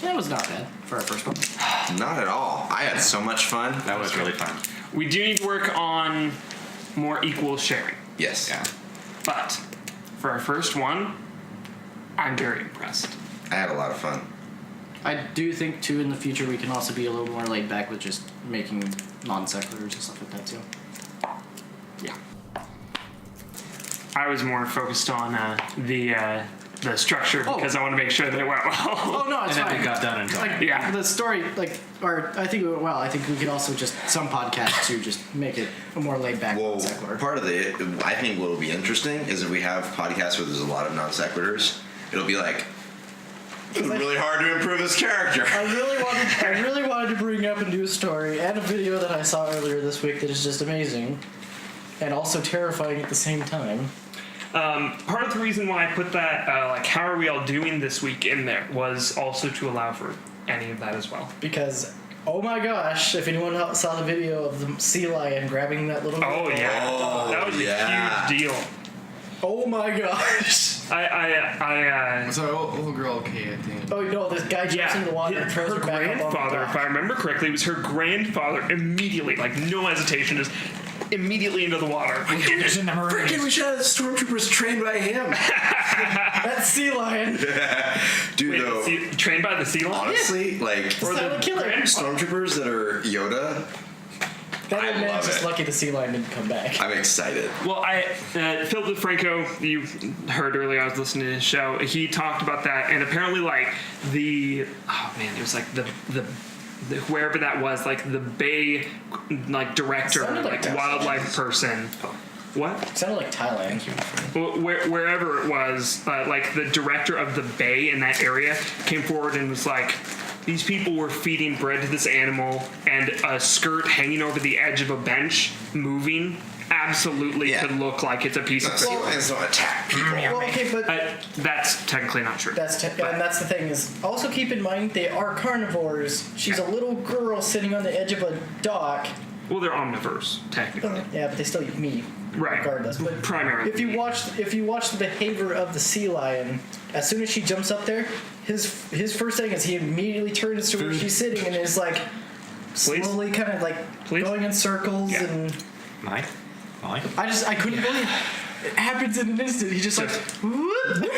That was not bad for our first one. Not at all. I had so much fun. That was really fun. We do need to work on more equal sharing. Yes. Yeah. But for our first one, I'm very impressed. I had a lot of fun. I do think, too, in the future we can also be a little more laid back with just making non-sequiturs and stuff like that, too. Yeah. I was more focused on the structure because I want to make sure that it went well. Oh, no, it's And then fine. we got done in time. Like, Yeah. the story, or I think it went well. I think we could also just, some podcasts, too, just make it a more laid back Well, non-sequitur. part of I think what will be interesting is if we have podcasts where there's a lot of non sequiturs, it'll be like, it's really hard to improve this character. I really wanted to bring up a news story and a video that I saw earlier this week that is just amazing and also terrifying at the same time. Part of the reason why I put that, how are we all doing this week in there, was also to allow for any of that as well. Because, oh my gosh, if anyone saw the video of the sea lion grabbing that little girl. Oh, yeah. Oh, that was yeah. a huge deal. Oh my gosh. Was that little girl okay at the end? Oh, no, this guy jumps in the water and throws her her back up on the grandfather, dock. if I remember correctly, it was her grandfather immediately, no hesitation, just immediately into the water. Freaking, we should have stormtroopers trained by him. That sea lion. Dude, Wait, though, trained by the sea lion? honestly, Silent killer. stormtroopers that are Yoda, That I old man's love just it. lucky the sea lion didn't come back. I'm excited. Well, Phil DeFranco, you heard earlier, I was listening to his show, he talked about that, and apparently, it was the whoever that was, the Bay, director, Sounded like that. wildlife person. What? It sounded like Thailand. Wherever it was, the director of the bay in that area came forward and was like, these people were feeding bread to this animal, and a skirt hanging over the edge of a bench moving absolutely could look like it's a piece of Sea food. lions don't attack people. Well, okay, but That's technically not true. and that's the thing is, also keep in mind they are carnivores. She's a little girl sitting on the edge of a dock. Well, they're omnivores, technically. Yeah, but they still eat meat, Right. regardless. But Primarily. if you watch the behavior of the sea lion, as soon as she jumps up there, his first thing is he immediately turns to where she's sitting and is slowly kind of Please? going in circles Yeah. and Molly? I couldn't believe it happens in an instant. He just whoop.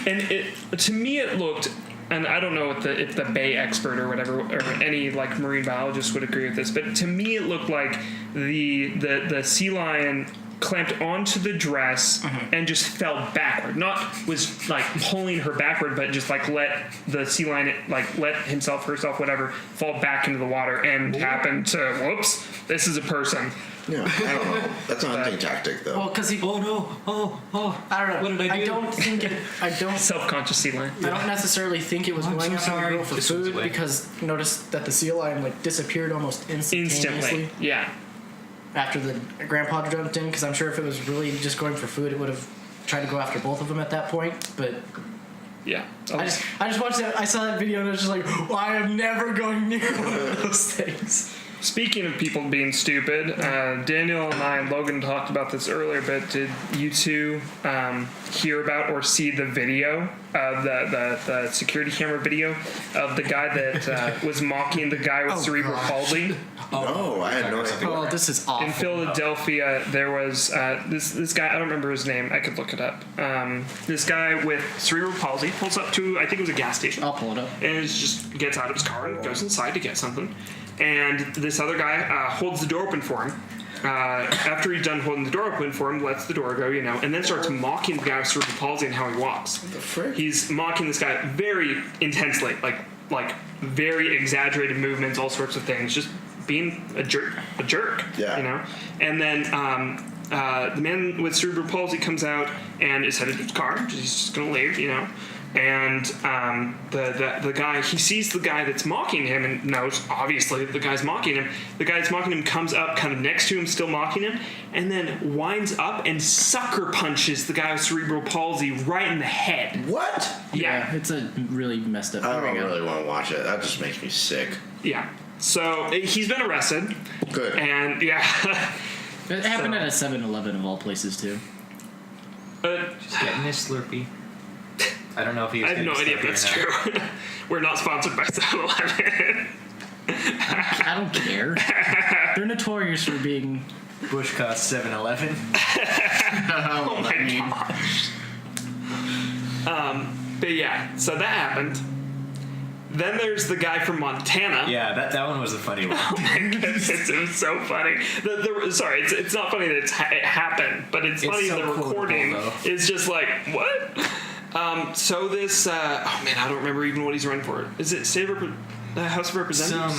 And to me it looked, and I don't know if the Bay expert or whatever, or any marine biologist would agree with this, but to me it looked like the sea lion clamped onto the dress and just fell backward. Not was pulling her backward, but just let the sea lion let himself, herself, whatever, fall back into the water and happened to whoops, this is a person. Yeah, I don't know. That's a hunting tactic, though. Well, because he. Oh no! Oh! I don't know. What did I do? I don't think it. I don't. Self-conscious sea lion. I don't necessarily think it was I'm going so after the sorry. girl for This was food way- because notice that the sea lion disappeared almost instantaneously Instantly. Yeah. after the grandpa jumped in. Because I'm sure if it was really just going for food, it would have tried to go after both of them at that point. But Yeah. I just watched that. I saw that video and I was just like, well, I am never going near one of those things. Speaking of people being stupid, Daniel and I and Logan talked about this earlier, but did you two hear about or see the video, the security camera video of the guy that was mocking the guy with cerebral palsy? No, I had no idea. Oh, this is awful. In Philadelphia, there was this guy, I don't remember his name, I could look it up. This guy with cerebral palsy pulls up to, I think it was a gas station. I'll pull it up. And just gets out of his car and goes inside to get something. And this other guy holds the door open for him. After he's done holding the door open for him, lets the door go, and then starts mocking the guy with cerebral palsy and how he walks. What the frick? He's mocking this guy very intensely, like very exaggerated movements, all sorts of things, just being a jerk. Yeah. And then the man with cerebral palsy comes out and is headed to his car. He's just gonna leave, And the guy, he sees the guy that's mocking him and knows, obviously, the guy's mocking him. The guy that's mocking him comes up kind of next to him, still mocking him, and then winds up and sucker punches the guy with cerebral palsy right in the head. What? Yeah. It's a really messed up. I There we don't go. really want to watch it. That just makes me sick. Yeah. So he's been arrested. Good. And, yeah. It happened at a 7-Eleven of all places, too. Getting this Slurpee. I don't know if he. I have no idea if that's true. We're not sponsored by 7-Eleven. I don't care. They're notorious for being. Bush cost 7-Eleven. Oh my gosh. But yeah, so that happened. Then there's the guy from Montana. Yeah, that one was a funny one. Oh my goodness, it was so funny. Sorry, it's not funny that it happened, but it's funny so the recording quotable, though. is just like, what? So this, oh man, I don't remember even what he's running for. Is it House of Representatives?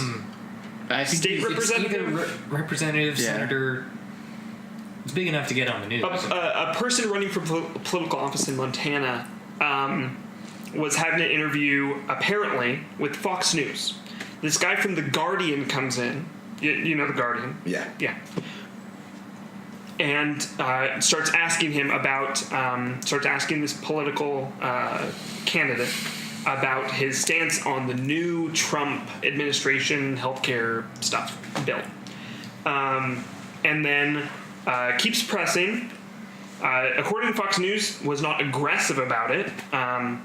I think State he's- representative? Either representative, Yeah. senator. It's big enough to get on the news. A person running for political office in Montana was having an interview, apparently, with Fox News. This guy from The Guardian comes in. You know The Guardian? Yeah. Yeah. And starts asking him about, starts asking this political candidate about his stance on the new Trump administration healthcare stuff bill. And then keeps pressing. According to Fox News, was not aggressive about it,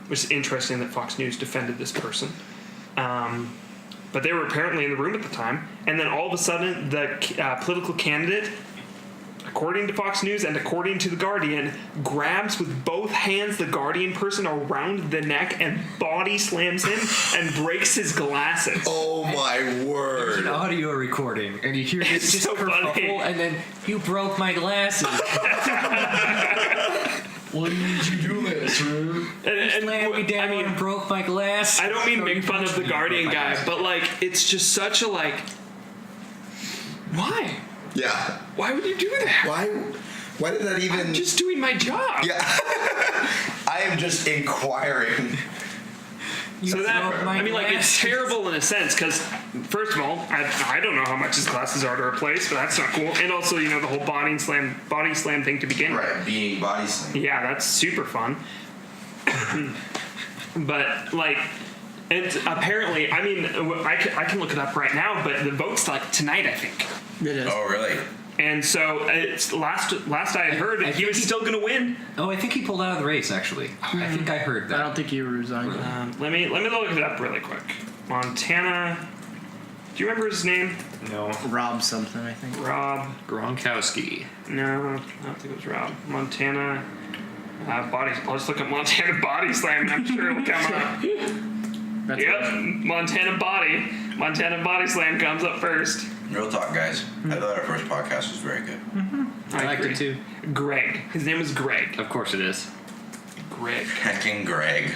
which is interesting that Fox News defended this person. But they were apparently in the room at the time. And then all of a sudden, the political candidate, according to Fox News and according to The Guardian, grabs with both hands the Guardian person around the neck and body slams him and breaks his glasses. Oh my There's word. an audio recording, and you hear It's this just so funny. kerfuffle, and then you broke my glasses. Why did you do this, man? And Slammed me down I mean, and broke my glass. I don't mean make fun of the Guardian guy, but like, it's just such a like, why? Yeah. Why would you do that? Why did that even? I'm just doing my job. Yeah. I am just inquiring. So that, I mean, like, it's terrible in a sense because, first of all, I don't know how much his glasses are to replace, but that's not cool. And also, you know, the whole body slam thing to begin with. Right, being body slam. Yeah, that's super fun. But like, it's apparently, I mean, I can look it up right now, but the vote's like tonight, I think. It is. Oh, really? And so it's last I had heard, he was still going to win. Oh, I think he pulled out of the race, actually. I think I heard I that. don't think he resigned. Let me look it up really quick. Montana. Do you remember his name? No. Rob something, I think. Rob. Gronkowski. No, I don't think it was Rob. Montana. Body. I'll just look up Montana body slam and I'm sure it'll come up. That's Yep, Montana body slam comes up first. Real talk, guys. I thought our first podcast was very good. I liked agree. it too. Greg. His name is Greg. Of course it is. Greg. Hecking Greg.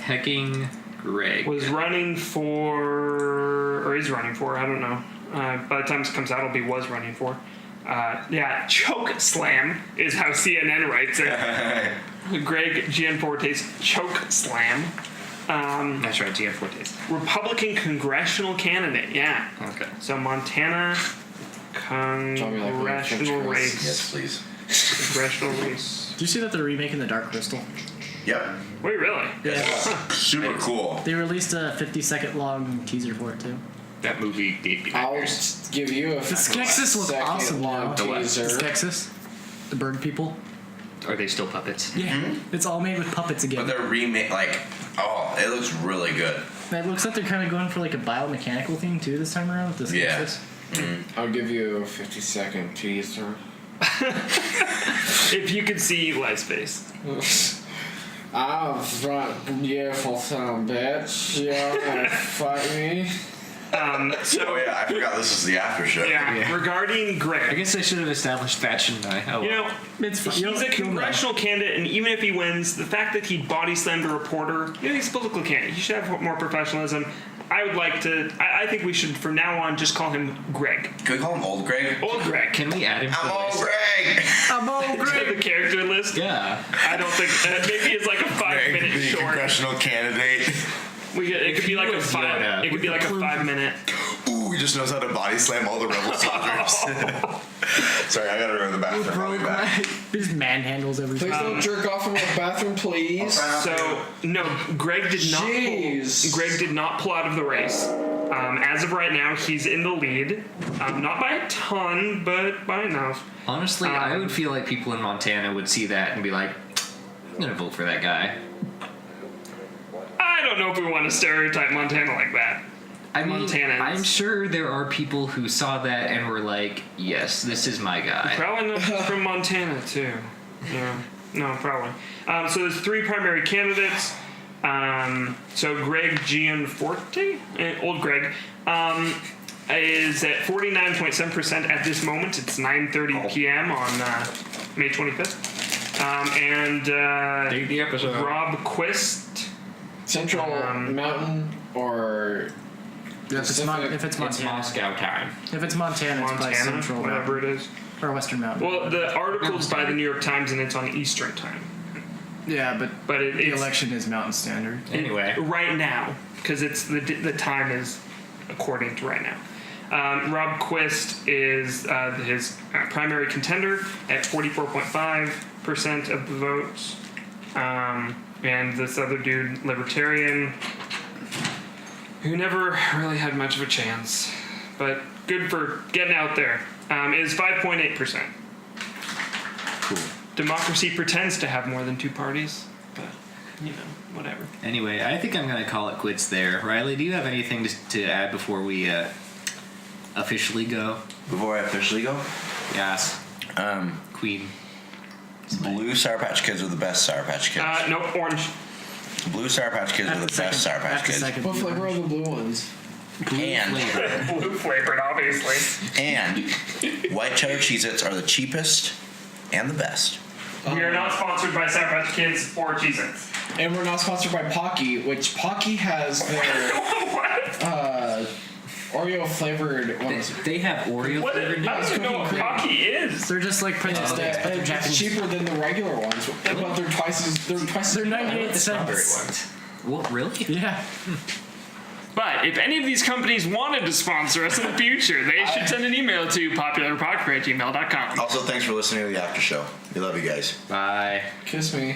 Hecking Greg. Was running for, or is running for, I don't know. By the time this comes out, it'll be was running for. Yeah, choke slam is how CNN writes it. Greg Gianforte's choke slam. That's right, Gianforte's. Republican congressional candidate, yeah. Okay. So Montana congressional race. Yes, please. Congressional race. Did you see that they're remaking The Dark Crystal? Yep. Wait, really? Yeah. Super cool. They released a 50-second long teaser for it, too. That movie gave me I'll nightmares. give you a The Skeksis look second awesome long now. The what? teaser. Skeksis? The bird people? Are they still puppets? Yeah. It's all made with puppets But again. they're remake, like, oh, it looks really good. It looks like they're kind of going for like a biomechanical theme, too, this time around with the Yeah. Skeksis. I'll give you a 50-second teaser. If you could see Eli's face. I'll front you for some bitch. You wanna fight me? Oh, yeah, I forgot this is the after show. Yeah. Regarding I Greg, guess I should have established that, shouldn't I? Oh, you well. know, It's fun. he's You'll a know. congressional candidate, and even if he wins, the fact that he body slammed a reporter, you know, he's a political candidate. He should have more professionalism. I would like to. I think we should, from now on, just call him Greg. Can we call him Old Greg? Old Greg. Can we add him to I'm the Old list? Greg! I'm all To the character list. Yeah. I don't think maybe it's like a 5-minute the short. congressional candidate. It could be like a was 5. Yoda, It could be like a 5-minute. Ooh, he just knows how to body slam all the rebel soldiers. Sorry, I gotta go to the bathroom. I'll be back. He just manhandles everything. Please don't jerk off in my bathroom, please. So no, Greg did not. Jeez. Greg did not pull out of the race. As of right now, he's in the lead. Not by a ton, but by enough. Honestly, I would feel like people in Montana would see that and be like, I'm gonna vote for that guy. don't know if we want to stereotype Montana like that. I mean, Montanans. I'm sure there are people who saw that and were like, yes, this is my guy. Probably not from Montana, too. Yeah. No, probably. So there's 3 primary candidates. So Greg Gianforte, old Greg, is at 49.7% at this moment. It's 9:30 p.m. on May 25th. Take the episode. Rob Quist. Central Mountain or If it's Montana. It's Moscow time. If it's Montana, it's by Montana, Central whatever it is. or Western Mountain. Well, the article's by the New York Times and it's on Eastern time. Yeah, but But the it's election is Mountain Standard. Anyway. right now, because it's the time is according to right now. Rob Quist is his primary contender at 44.5% of the votes. And this other dude, Libertarian, who never really had much of a chance, but good for getting out there, is 5.8%. Cool. Democracy pretends to have more than 2 parties, but, whatever. Anyway, I think I'm going to call it quits there. Riley, do you have anything to add before we officially go? Before I officially go, Yes. Queen. blue Sour Patch Kids are the best Sour Patch Kids. Nope, orange. Blue Sour Patch Kids are the best Sour Patch Kids. what flavor are the blue ones? And Blue flavored, obviously. and white cheddar Cheez-Its are the cheapest and the best. We are not sponsored by Sour Patch Kids or Cheez-Its. And we're not sponsored by Pocky, which Pocky has their What? Oreo flavored ones. They have Oreo What? I flavored. don't even know what hockey is. They're just like Princess Sticks, but they're It's Japanese. cheaper than the regular ones, but they're twice as They're 98 Strawberry cents. ones. What, really? Yeah. But if any of these companies wanted to sponsor us in the future, they should send an email to popularpodcast@gmail.com. Also, thanks for listening to the after show. We love you guys. Bye. Kiss me.